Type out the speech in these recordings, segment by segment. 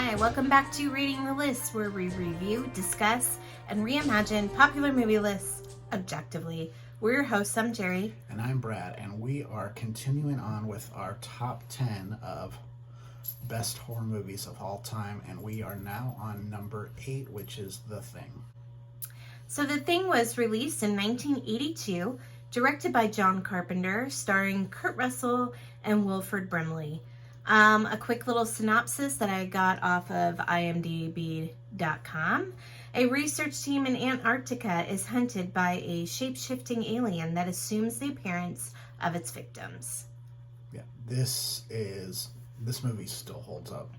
Hi, welcome back to Reading the List, where we review, discuss, and reimagine popular movie lists objectively. We're your hosts. I'm Jerry. And I'm Brad, and we are continuing on with our top 10 of best horror movies of all time, and we are now on number 8, which is The Thing. So The Thing was released in 1982, directed by John Carpenter, starring Kurt Russell and Wilford Brimley. A quick little synopsis that I got off of imdb.com. A research team in Antarctica is hunted by a shape-shifting alien that assumes the appearance of its victims. Yeah, this movie still holds up.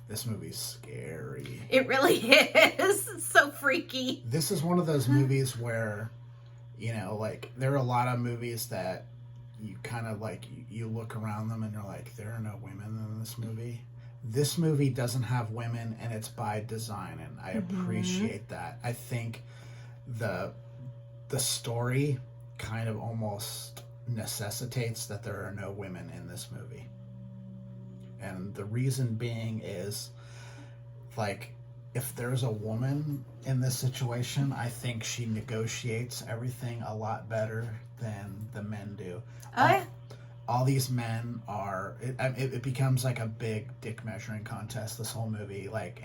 This movie's scary. It really is. It's so freaky. This is one of those movies where, there are a lot of movies that you kind of you look around them and you're like, there are no women in this movie. This movie doesn't have women, and it's by design, and I appreciate that. I think the story kind of almost necessitates that there are no women in this movie. And the reason being is, if there's a woman in this situation, I think she negotiates everything a lot better than the men do. All these men are... It becomes like a big dick measuring contest, this whole movie. It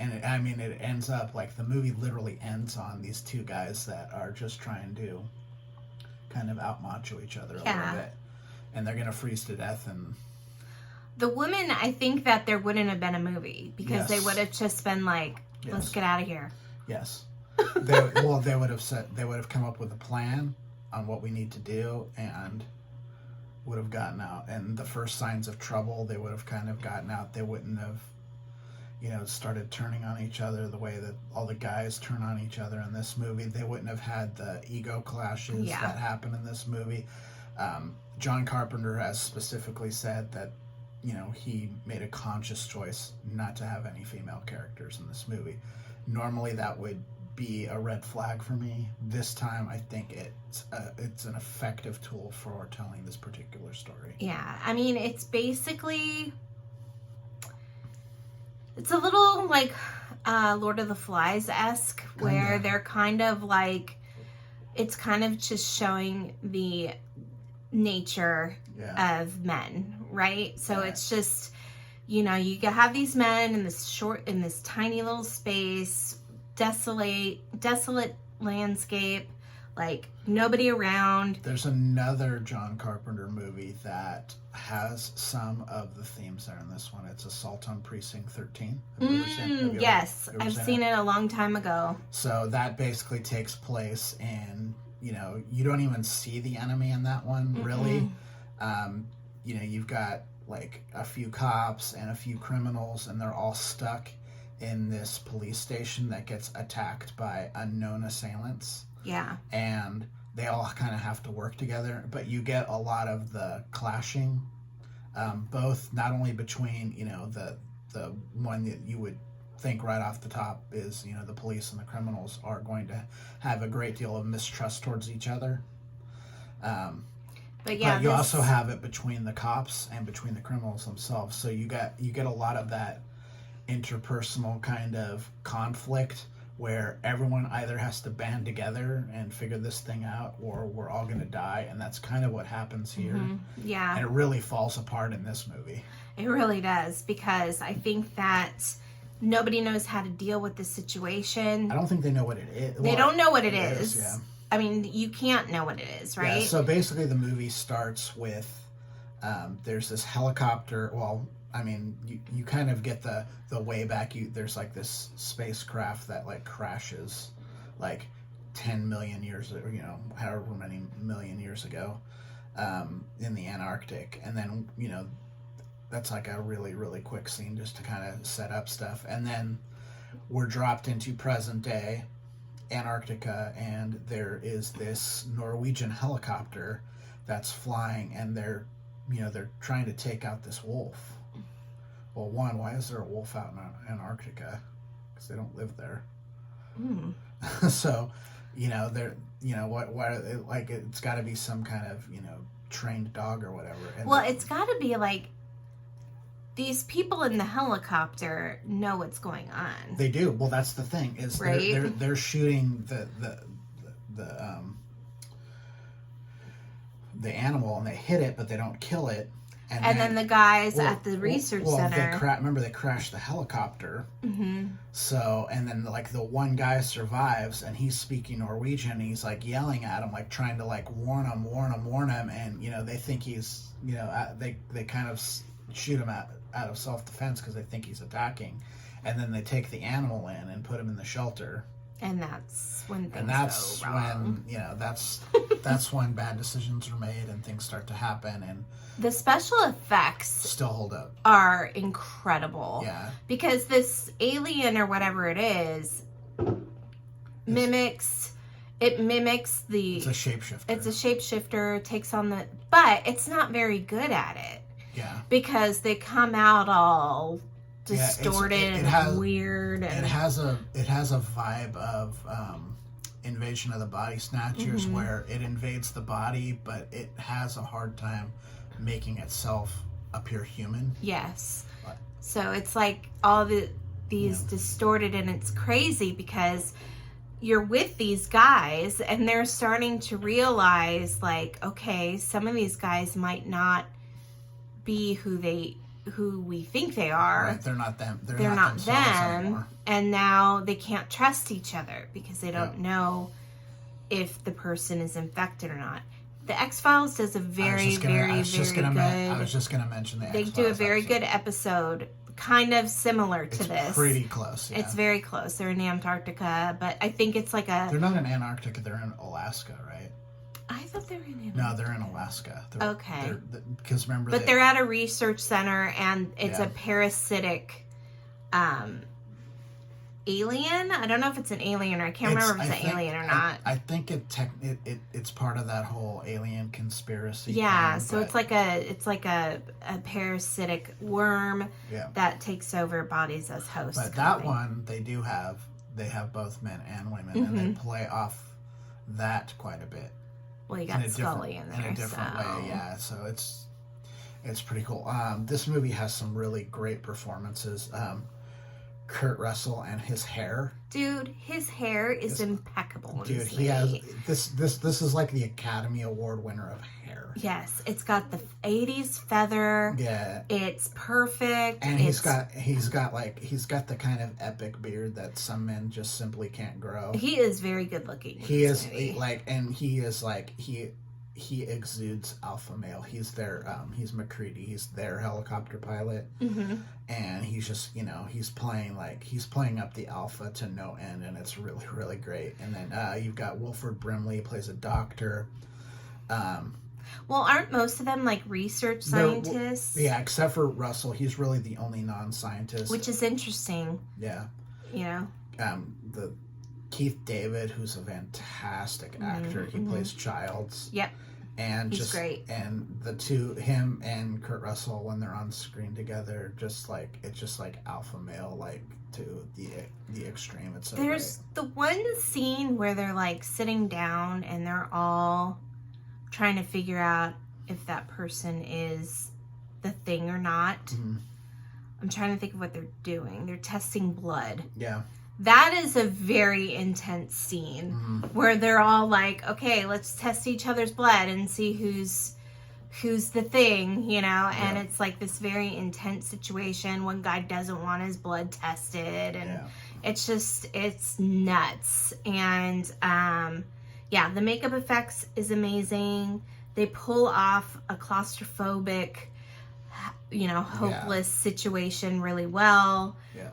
ends up... the movie literally ends on these two guys that are just trying to kind of out-macho each other a little bit. And they're going to freeze to death, and... The women, I think that there wouldn't have been a movie because they would have just been like, let's get out of here. Yes. They would have come up with a plan on what we need to do and would have gotten out. And the first signs of trouble, they would have kind of gotten out. They wouldn't have, started turning on each other the way that all the guys turn on each other in this movie. They wouldn't have had the ego clashes that happen in this movie. John Carpenter has specifically said that he made a conscious choice not to have any female characters in this movie. Normally that would be a red flag for me. This time I think it's an effective tool for telling this particular story. Yeah, it's basically... It's a little like Lord of the Flies-esque, where they're kind of like... It's kind of just showing the nature of men, right? So it's just, you have these men in this tiny little space, desolate landscape, nobody around. There's another John Carpenter movie that has some of the themes there in this one. It's Assault on Precinct 13. Yes, I've seen it a long time ago. So that basically takes place in, you don't even see the enemy in that one, really. You've got a few cops and a few criminals, and they're all stuck in this police station that gets attacked by unknown assailants. Yeah. And they all kind of have to work together, but you get a lot of the clashing, both not only between, the one that you would think right off the top is, the police and the criminals are going to have a great deal of mistrust towards each other. But you also have it between the cops and between the criminals themselves. So you get a lot of that interpersonal kind of conflict where everyone either has to band together and figure this thing out, or we're all going to die. And that's kind of what happens here. Yeah. And it really falls apart in this movie. It really does, because I think that nobody knows how to deal with the situation. I don't think they know what it is. They don't know what it is. Yeah. You can't know what it is, right? Yeah, so basically the movie starts with, there's this helicopter, you kind of get the way back, there's this spacecraft that crashes 10 million years, however many million years ago, in the Antarctic. And then, that's a really, really quick scene just to kind of set up stuff. And then we're dropped into present day Antarctica, and there is this Norwegian helicopter that's flying, and they're trying to take out this wolf. Well, one, why is there a wolf out in Antarctica? Because they don't live there. So, they're, it's got to be some kind of, trained dog or whatever. And it's got to be these people in the helicopter know what's going on. They do. Well, that's the thing is right? they're shooting the animal and they hit it, but they don't kill it. And then the guys at the research center. Remember they crashed the helicopter. Mm-hmm. So, and then like the one guy survives and he's speaking Norwegian. And he's like yelling at him, like trying to like warn him. And, you know, they think he's, you know, they kind of shoot him out of self-defense because they think he's attacking. And then they take the animal in and put him in the shelter. And that's when things go wrong. When, you know, that's when bad decisions are made and things start to happen. And the special effects still hold up. Are incredible. Yeah. Because this alien or whatever it is mimics the... It's a shapeshifter. It's a shapeshifter, takes on the... But it's not very good at it. Yeah. Because they come out all distorted and weird. And... It has a vibe of Invasion of the Body Snatchers, mm-hmm. where it invades the body, but it has a hard time making itself appear human. Yes. But, so it's like all these distorted, and it's crazy because you're with these guys and they're starting to realize like, okay, some of these guys might not be who we think they are. Right, they're not them. They're not them anymore. And now they can't trust each other because they don't know if the person is infected or not. The X-Files does a very good... I was just going to mention the X-Files. They do a very good episode, kind of similar to this. It's pretty close, yeah. It's very close. They're in Antarctica, but I think it's like a... They're not in Antarctica, they're in Alaska, right? I thought they were in Antarctica. No, they're in Alaska. Okay. Because remember... But they're at a research center, and it's a parasitic... alien? I don't know if it's an alien, or I can't remember if it's an alien or not. I think it's part of that whole alien conspiracy. Yeah, so it's like a parasitic worm that takes over bodies as hosts. But that one they have both men and women, mm-hmm. and they play off that quite a bit. Well, you got Scully in there in a different way, yeah. So it's pretty cool. This movie has some really great performances. Kurt Russell and his hair. Dude, his hair is impeccable. Dude, he has this is like the Academy Award winner of hair. Yes, it's got the 80s feather. Yeah. It's perfect. And he's got the kind of epic beard that some men just simply can't grow. He is very good looking. He exudes alpha male. He's he's McCready. He's their helicopter pilot, mm-hmm. and he's just he's playing up the alpha to no end, and it's really really great. And then you've got Wilford Brimley plays a doctor. Well, aren't most of them like research scientists? Yeah, except for Russell. He's really the only non-scientist, which is interesting. Yeah, the Keith David, who's a fantastic actor. Mm-hmm. He plays Childs. Yep. And he's great. And the two, him and Kurt Russell, when they're on screen together, it's just like alpha male, like to the extreme. It's so There's great. The one scene where they're like sitting down and they're all trying to figure out if that person is the thing or not. Mm-hmm. I'm trying to think of what they're doing. They're testing blood. Yeah. That is a very intense scene, mm-hmm. where they're all like, okay, let's test each other's blood and see who's the thing, and it's like this very intense situation. One guy doesn't want his blood tested, and it's nuts. And the makeup effects is amazing. They pull off a claustrophobic, hopeless situation really well. Yeah.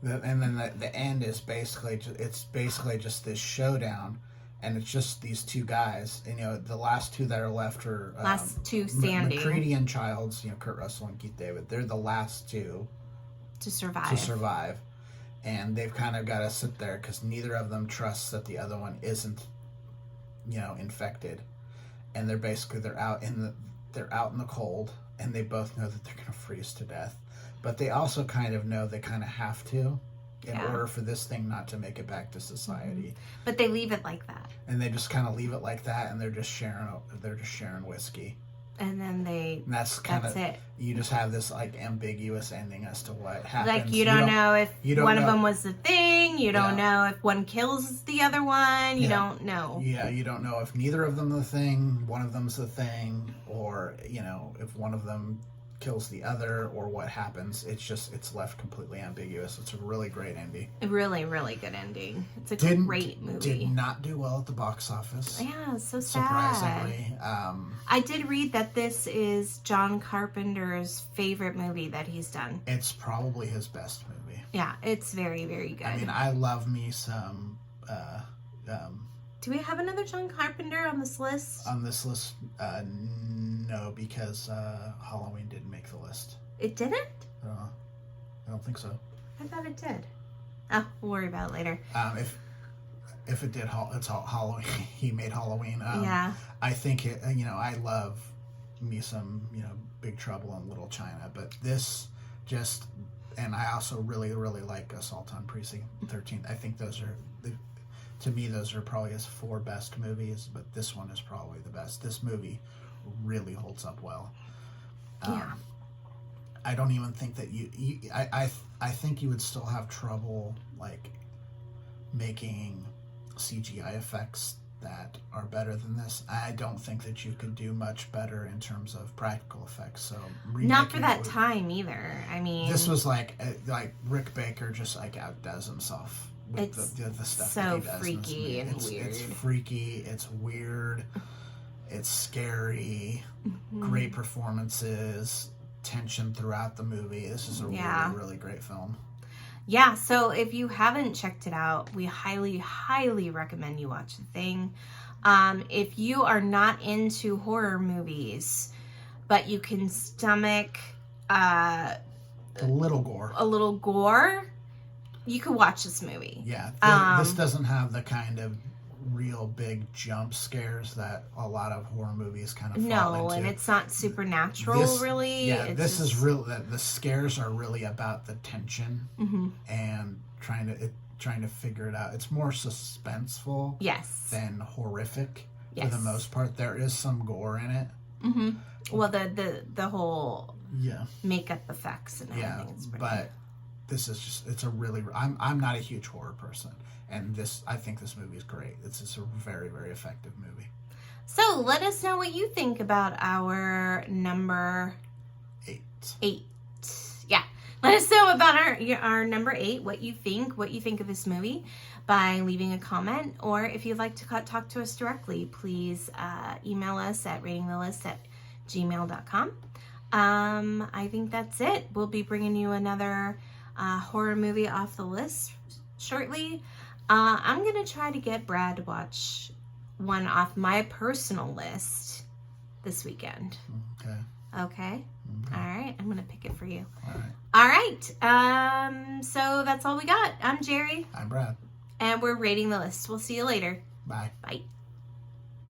And then the end is basically just this showdown, and it's just these two guys. And the last two that are left are last two standing. McCready and Childs, Kurt Russell and Keith David. They're the last two to survive, and they've kind of got to sit there because neither of them trusts that the other one isn't, infected, and they're out in the cold, and they both know that they're going to freeze to death. But they also kind of know they kind of have to in order for this thing not to make it back to society. Mm-hmm. But they leave it like that. And they just kind of leave it like that, and they're just sharing whiskey. And then that's kind of it. You just have this like ambiguous ending as to what happens. Like you don't know if one of them was the thing. You don't know if one kills the other one. You don't know. Yeah, you don't know if neither of them the thing, one of them's the thing, or if one of them kills the other, or what happens. It's left completely ambiguous. It's a really great ending. A really, really good ending. It's a great movie. Did not do well at the box office. Yeah, it's so sad. Surprisingly. I did read that this is John Carpenter's favorite movie that he's done. It's probably his best movie. Yeah, it's very, very good. I mean, I love me some... do we have another John Carpenter on this list? On this list, no, because Halloween didn't make the list. It didn't? I don't think so. I thought it did. Oh, we'll worry about it later. If it did, it's Halloween. He made Halloween. Yeah. I think it. I love me some Big Trouble in Little China, but this just, and I also really, really like Assault on Precinct 13. I think those are to me, those are probably his 4 best movies, but this one is probably the best. This movie really holds up well. Yeah. I don't even think that I think you would still have trouble like making CGI effects that are better than this. I don't think that you could do much better in terms of practical effects. So not for that time either. I mean, this was like Rick Baker just like outdoes himself. With the stuff so that he does freaky and weird. It's freaky. It's weird. It's scary. Great performances. Tension throughout the movie. This is a really, really great film. Yeah, so if you haven't checked it out, we highly, highly recommend you watch The Thing. If you are not into horror movies, but you can stomach a little gore, you could watch this movie. Yeah, this doesn't have the kind of real big jump scares that a lot of horror movies kind of fall into. And it's not supernatural, really. Yeah, this is real. The scares are really about the tension and trying to figure it out. It's more suspenseful, than horrific for the most part. There is some gore in it. Well, the whole makeup effects and everything. It's pretty good. This is just, it's a really, I'm not a huge horror person, and I think this movie is great. It's just a very, very effective movie. So let us know what you think about our number 8. Yeah. Let us know about our number 8, what you think of this movie by leaving a comment, or if you'd like to talk to us directly, please email us at ratingthelist@gmail.com. I think that's it. We'll be bringing you another horror movie off the list shortly. I'm gonna try to get Brad to watch one off my personal list this weekend. Okay. All right, I'm gonna pick it for you. All right. So that's all we got. I'm Jerry. I'm Brad. And we're rating the list. We'll see you later. Bye. Bye.